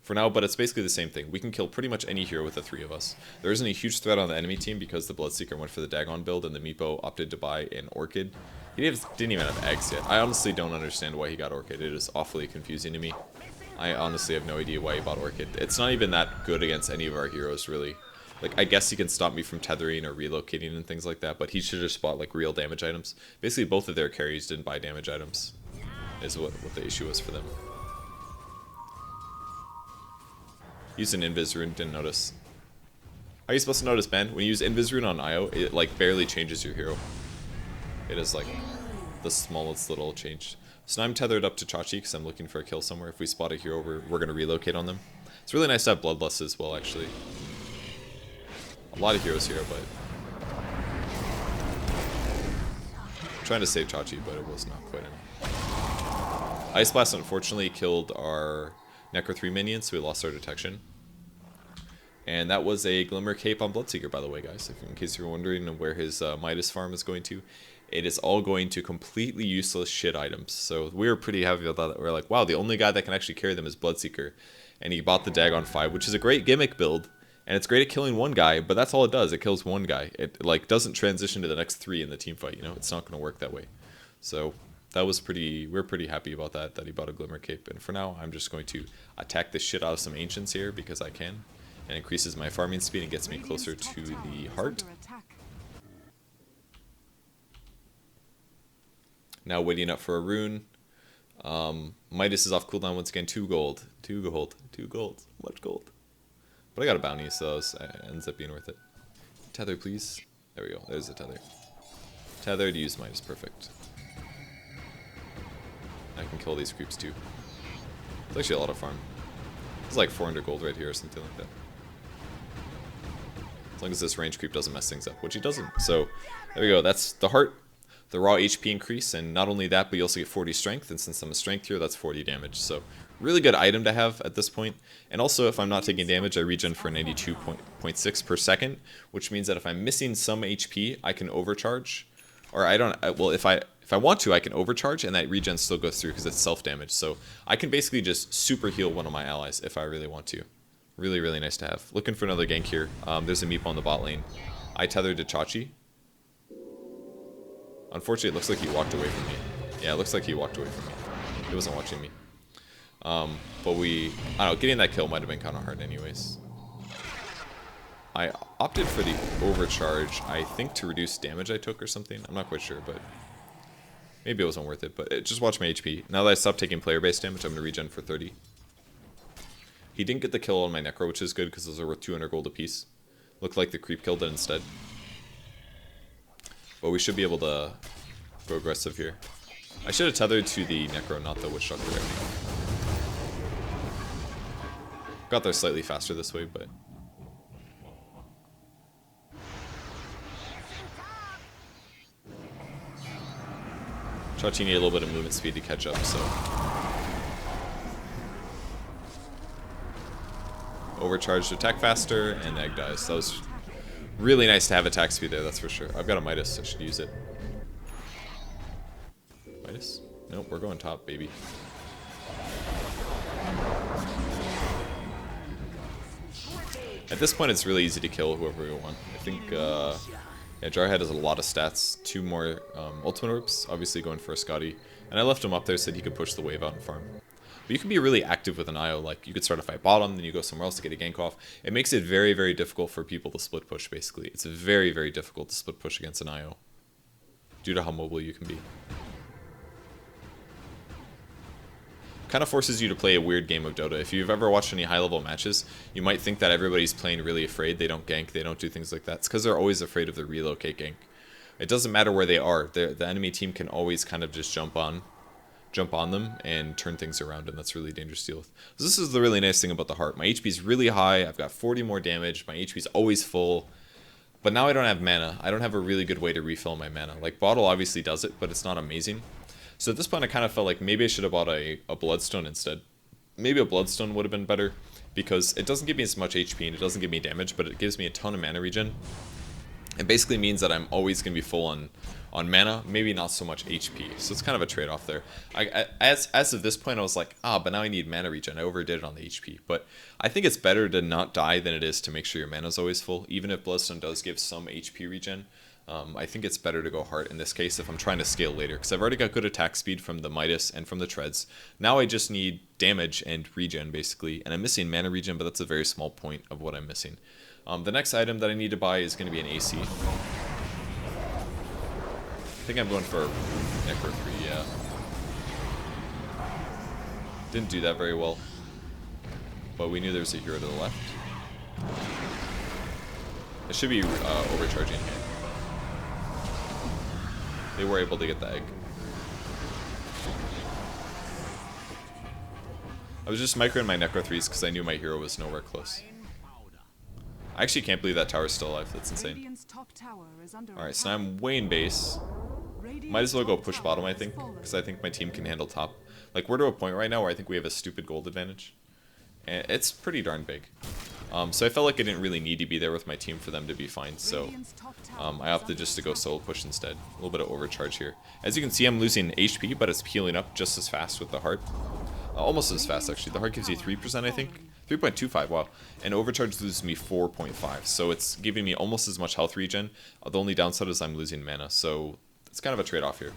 For now, but it's basically the same thing. We can kill pretty much any hero with the 3 of us. There isn't a huge threat on the enemy team because the Bloodseeker went for the Dagon build and the Meepo opted to buy an Orchid. He didn't even have eggs yet. I honestly don't understand why he got Orchid. It is awfully confusing to me. I honestly have no idea why he bought Orchid. It's not even that good against any of our heroes, really. Like, I guess he can stop me from tethering or relocating and things like that, but he should have just bought, like, real damage items. Basically, both of their carries didn't buy damage items, is what the issue was for them. Used an Invis rune, didn't notice. How are you supposed to notice, Ben? When you use Invis rune on Io, it, like, barely changes your hero. It is, like, the smallest little change. So now I'm tethered up to Chachi because I'm looking for a kill somewhere. If we spot a hero, we're going to relocate on them. It's really nice to have Bloodlust as well, actually. A lot of heroes here, but... I'm trying to save Chachi, but it was not quite enough. Ice Blast unfortunately killed our Necro 3 minions, so we lost our detection. And that was a Glimmer Cape on Bloodseeker, by the way, guys. In case you're wondering where his Midas farm is going to. It is all going to completely useless shit items. So we were pretty happy about that. We're like, wow, the only guy that can actually carry them is Bloodseeker. And he bought the Dagon 5, which is a great gimmick build. And it's great at killing one guy, but that's all it does. It kills one guy. It like doesn't transition to the next 3 in the team fight, you know? It's not going to work that way. So that was we're pretty happy about that he bought a Glimmer Cape. And for now, I'm just going to attack the shit out of some Ancients here because I can. And increases my farming speed and gets me closer to the heart. Now waiting up for a rune. Midas is off cooldown once again. 2 gold. 2 gold. 2 gold. Much gold. But I got a bounty, so it ends up being worth it. Tether, please. There we go. There's the tether. Tether to use Midas. Perfect. I can kill these creeps too. It's actually a lot of farm. It's like 400 gold right here or something like that. As long as this range creep doesn't mess things up, which he doesn't. So there we go. That's the heart. The raw HP increase, and not only that, but you also get 40 strength, and since I'm a strength here, that's 40 damage. So really good item to have at this point. And also, if I'm not taking damage, I regen for 92.6 per second, which means that if I'm missing some HP, I can overcharge. Or well, if I want to, I can overcharge, and that regen still goes through because it's self-damage. So I can basically just super heal one of my allies if I really want to. Really, really nice to have. Looking for another gank here. There's a meeple on the bot lane. I tethered to Chachi. Unfortunately, it looks like he walked away from me. Yeah, it looks like he walked away from me. He wasn't watching me. But I don't know, getting that kill might have been kind of hard anyways. I opted for the overcharge, I think to reduce damage I took or something. I'm not quite sure, but maybe it wasn't worth it. But just watch my HP. Now that I stopped taking player-based damage, I'm going to regen for 30. He didn't get the kill on my Necro, which is good because those are worth 200 gold apiece. Looked like the creep killed it instead. But we should be able to go aggressive here. I should have tethered to the Necro, not the Witch Doctor there. Got there slightly faster this way, but... Chachi need a little bit of movement speed to catch up, so... Overcharged to attack faster, and Egg dies. That was really nice to have attack speed there, that's for sure. I've got a Midas, I should use it. Midas? Nope, we're going top, baby. At this point, it's really easy to kill whoever we want. I think, yeah, Jarhead has a lot of stats. 2 more ultimate orbs, obviously going for a Scotty. And I left him up there so that he could push the wave out and farm. But you can be really active with an IO, like you could start a fight bottom, then you go somewhere else to get a gank off. It makes it very, very difficult for people to split push, basically. It's very, very difficult to split push against an IO, due to how mobile you can be. Kind of forces you to play a weird game of Dota. If you've ever watched any high-level matches, you might think that everybody's playing really afraid. They don't gank, they don't do things like that. It's because they're always afraid of the relocate gank. It doesn't matter where they are. The enemy team can always kind of just jump on them and turn things around, and that's really dangerous to deal with. So this is the really nice thing about the heart. My HP is really high. I've got 40 more damage. My HP is always full. But now I don't have mana. I don't have a really good way to refill my mana. Like, Bottle obviously does it, but it's not amazing. So at this point, I kind of felt like maybe I should have bought a Bloodstone instead. Maybe a Bloodstone would have been better, because it doesn't give me as much HP and it doesn't give me damage, but it gives me a ton of mana regen. It basically means that I'm always going to be full on mana, maybe not so much HP. So it's kind of a trade-off there. As of this point, I was like, but now I need mana regen. I overdid it on the HP. But I think it's better to not die than it is to make sure your mana's always full. Even if Bloodstone does give some HP regen, I think it's better to go Heart in this case if I'm trying to scale later. Because I've already got good attack speed from the Midas and from the Treads. Now I just need damage and regen, basically. And I'm missing mana regen, but that's a very small point of what I'm missing. The next item that I need to buy is going to be an AC. I think I'm going for Necro 3, yeah. Didn't do that very well. But we knew there was a hero to the left. It should be overcharging here. They were able to get the egg. I was just microing my Necro 3s because I knew my hero was nowhere close. I actually can't believe that tower's still alive. That's insane. Alright, so now I'm way in base. Might as well go push bottom, I think, because I think my team can handle top. Like, we're to a point right now where I think we have a stupid gold advantage. And it's pretty darn big. So I felt like I didn't really need to be there with my team for them to be fine, so I opted just to go solo push instead. A little bit of overcharge here. As you can see, I'm losing HP, but it's healing up just as fast with the heart. Almost as fast, actually. The heart gives you 3%, I think. 3.25, wow. And overcharge loses me 4.5. So it's giving me almost as much health regen. The only downside is I'm losing mana. So it's kind of a trade-off here.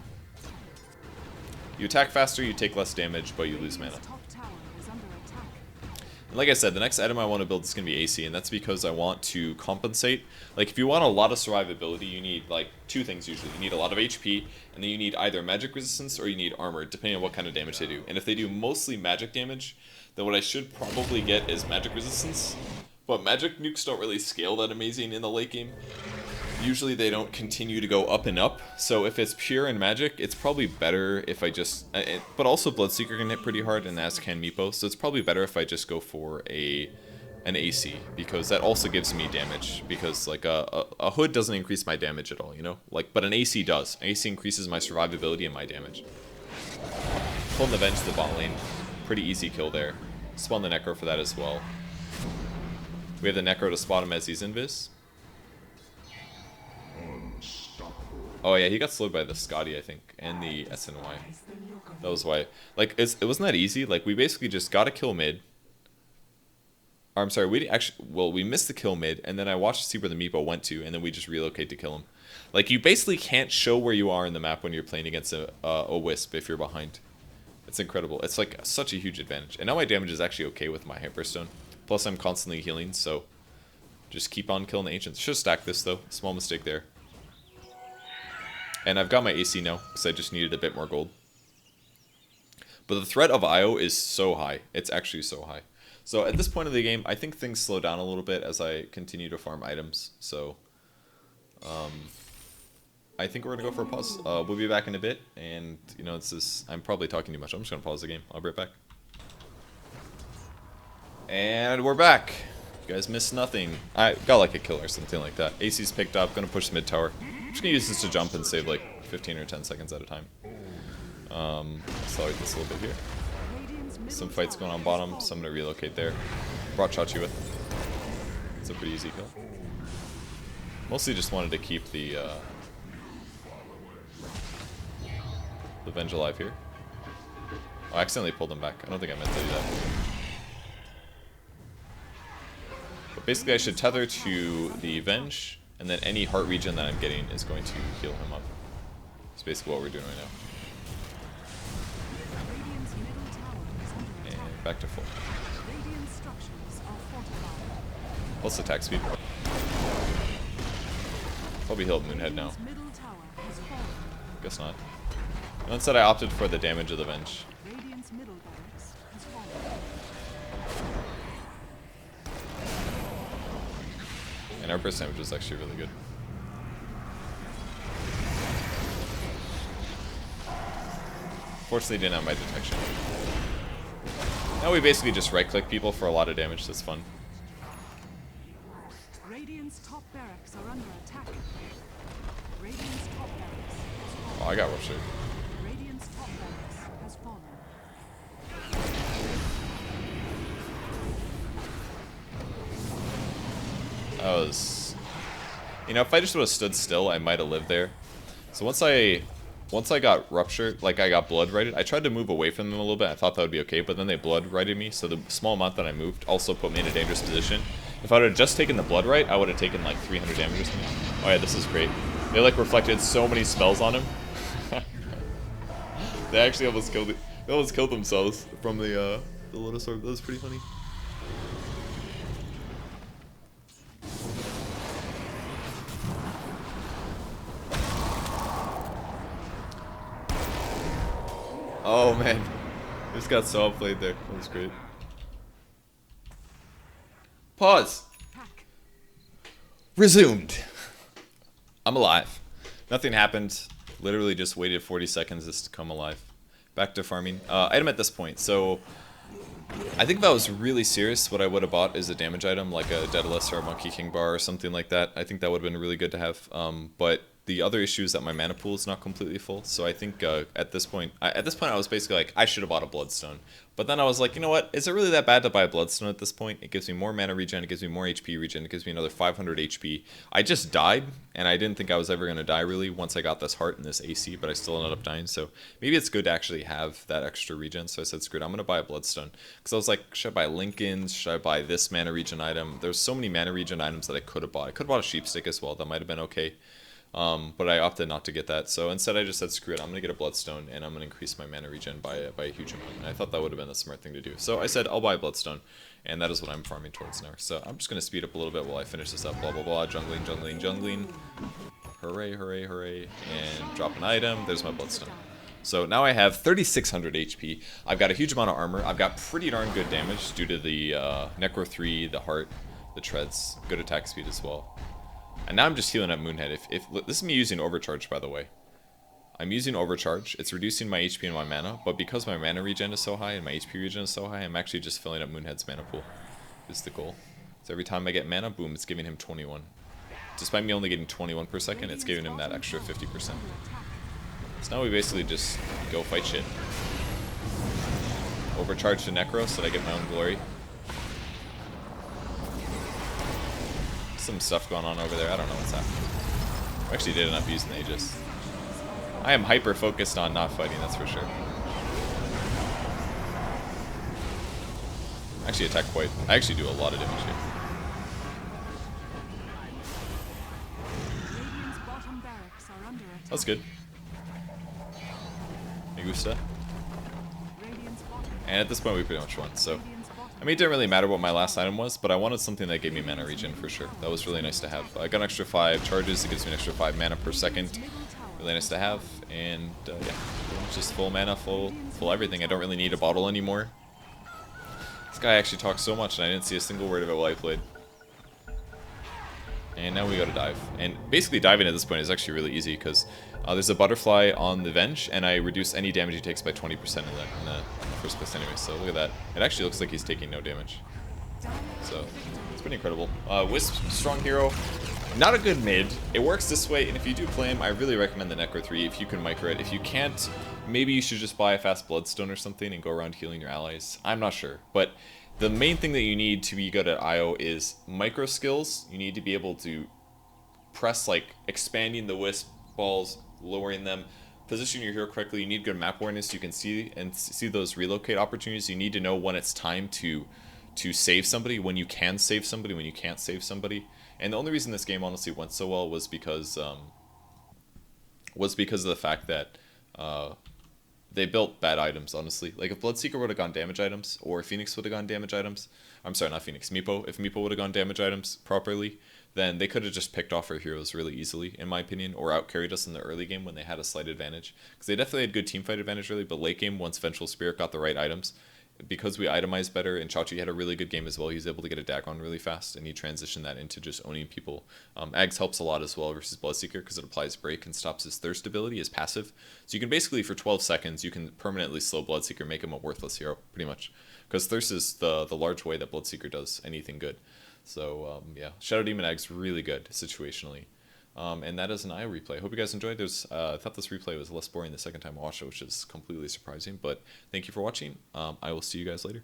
You attack faster, you take less damage, but you lose mana. And like I said, the next item I want to build is going to be AC, and that's because I want to compensate. Like, if you want a lot of survivability, you need, like, two things usually. You need a lot of HP, and then you need either magic resistance or you need armor, depending on what kind of damage they do. And if they do mostly magic damage, then what I should probably get is magic resistance. But magic nukes don't really scale that amazing in the late game. Usually they don't continue to go up and up, so if it's pure and magic, it's probably better if I just... but also Bloodseeker can hit pretty hard, and as can Meepo, so it's probably better if I just go for an AC, because that also gives me damage, because like a hood doesn't increase my damage at all, you know? Like, but an AC does. An AC increases my survivability and my damage. Pulling the Venge to the bot lane, pretty easy kill there. Spawn the Necro for that as well. We have the Necro to spot him as he's invis. Oh yeah, he got slowed by the Scotty, I think, and the SNY. That was why. Like, it wasn't that easy. Like, we basically just got a kill mid. Or, I'm sorry, we missed the kill mid, and then I watched to see where the Meepo went to, and then we just relocate to kill him. Like, you basically can't show where you are in the map when you're playing against a Wisp if you're behind. It's incredible. It's like such a huge advantage. And now my damage is actually okay with my Hyperstone. Plus, I'm constantly healing, so just keep on killing the Ancients. Should have stacked this, though. Small mistake there. And I've got my AC now, because I just needed a bit more gold. But the threat of IO is so high. It's actually so high. So at this point of the game, I think things slow down a little bit as I continue to farm items. So I think we're going to go for a pause. We'll be back in a bit. And, you know, I'm probably talking too much. I'm just going to pause the game. I'll be right back. And we're back. You guys missed nothing. I got like a kill or something like that. AC's picked up. Going to push the mid tower. I'm just going to use this to jump and save like 15 or 10 seconds at a time. Accelerate this a little bit here. Some fights going on bottom, so I'm going to relocate there. Brought Chachi with. It's a pretty easy kill. Mostly just wanted to keep the Venge alive here. Oh, I accidentally pulled him back. I don't think I meant to do that. But basically I should tether to the Venge, and then any heart regen that I'm getting is going to heal him up. That's basically what we're doing right now. And back to full. Plus attack speed. Probably heal Moonhead now. Guess not. And instead I opted for the damage of the Venge. And our burst damage was actually really good. Fortunately didn't have my detection. Now we basically just right click people for a lot of damage. That's fun. Radiant's top barracks are under attack. Radiant's top barracks has fallen. Oh, I got ruptured. Radiant's top barracks has fallen. That was... You know, if I just would have stood still, I might have lived there. So once I got ruptured, like I got blood righted, I tried to move away from them a little bit. I thought that would be okay, but then they blood righted me, so the small amount that I moved also put me in a dangerous position. If I would have just taken the blood right, I would have taken like 300 damage or something. Oh yeah, this is great. They like reflected so many spells on him. They actually almost killed themselves from the Lotus Orb. That was pretty funny. Oh man, I just got so outplayed there. That was great. Pause. Resumed. I'm alive. Nothing happened. Literally just waited 40 seconds just to come alive. Back to farming. Item at this point. So I think if I was really serious, what I would have bought is a damage item like a Daedalus or a Monkey King Bar or something like that. I think that would have been really good to have. But The other issue is that my mana pool is not completely full. So I think at this point I was basically like, I should have bought a Bloodstone. But then I was like, you know what? Is it really that bad to buy a Bloodstone at this point? It gives me more mana regen. It gives me more HP regen. It gives me another 500 HP. I just died, and I didn't think I was ever going to die really once I got this heart and this AC, but I still ended up dying. So maybe it's good to actually have that extra regen. So I said, screw it, I'm going to buy a Bloodstone. Because I was like, should I buy Lincoln's? Should I buy this mana regen item? There's so many mana regen items that I could have bought. I could have bought a Sheepstick as well. That might have been okay. But I opted not to get that, so instead I just said screw it, I'm going to get a Bloodstone, and I'm going to increase my mana regen by a huge amount, and I thought that would have been the smart thing to do. So I said I'll buy a Bloodstone, and that is what I'm farming towards now. So I'm just going to speed up a little bit while I finish this up, blah blah blah, jungling, hooray, hooray, hooray, and drop an item, there's my Bloodstone. So now I have 3600 HP, I've got a huge amount of armor, I've got pretty darn good damage due to the Necro 3, the heart, the treads, good attack speed as well. And now I'm just healing up Moonhead. If this is me using Overcharge, by the way. I'm using Overcharge. It's reducing my HP and my mana, but because my mana regen is so high and my HP regen is so high, I'm actually just filling up Moonhead's mana pool. This is the goal. So every time I get mana, boom, it's giving him 21. Despite me only getting 21 per second, it's giving him that extra 50%. So now we basically just go fight shit. Overcharge to Necro so that I get my own glory. Some stuff going on over there. I don't know what's happening. I actually did end up using the Aegis. I am hyper focused on not fighting, that's for sure. I actually attack quite. I actually do a lot of damage here. That's good. Me gusta. And at this point we pretty much won, so. I mean, it didn't really matter what my last item was, but I wanted something that gave me mana regen for sure. That was really nice to have. I got an extra 5 charges, it gives me an extra 5 mana per second. Really nice to have, and yeah, just full mana, full everything. I don't really need a bottle anymore. This guy actually talks so much, and I didn't see a single word of it while I played. And now we go to dive. And basically diving at this point is actually really easy, because there's a butterfly on the Venge, and I reduce any damage he takes by 20% in the first place anyway, so look at that. It actually looks like he's taking no damage. So, it's pretty incredible. Wisp, strong hero. Not a good mid. It works this way, and if you do play him, I really recommend the Necro 3 if you can micro it. If you can't, maybe you should just buy a fast Bloodstone or something and go around healing your allies. I'm not sure, but the main thing that you need to be good at IO is micro skills. You need to be able to press, like, expanding the Wisp balls, lowering them, position your hero correctly. You need good map awareness so you can see those relocate opportunities. You need to know when it's time to save somebody, when you can save somebody, when you can't save somebody. And the only reason this game honestly went so well was because of the fact that they built bad items, honestly. Like, if Bloodseeker would have gone damage items, or Phoenix would have gone damage items, I'm sorry, not Phoenix, Meepo. If Meepo would have gone damage items properly, then they could have just picked off our heroes really easily, in my opinion, or outcarried us in the early game when they had a slight advantage. Because they definitely had good teamfight advantage, really, but late game, once Vengeful Spirit got the right items, because we itemized better, and Chachi had a really good game as well, he was able to get a Dagon really fast, and he transitioned that into just owning people. Ags helps a lot as well versus Bloodseeker, because it applies Break and stops his Thirst ability, his passive. So you can basically, for 12 seconds, you can permanently slow Bloodseeker, make him a worthless hero, pretty much. Because Thirst is the large way that Bloodseeker does anything good. So, yeah, Shadow Demon Ags really good, situationally. And that is an IO replay. Hope you guys enjoyed. I thought this replay was less boring the second time I watched it, which is completely surprising. But thank you for watching. I will see you guys later.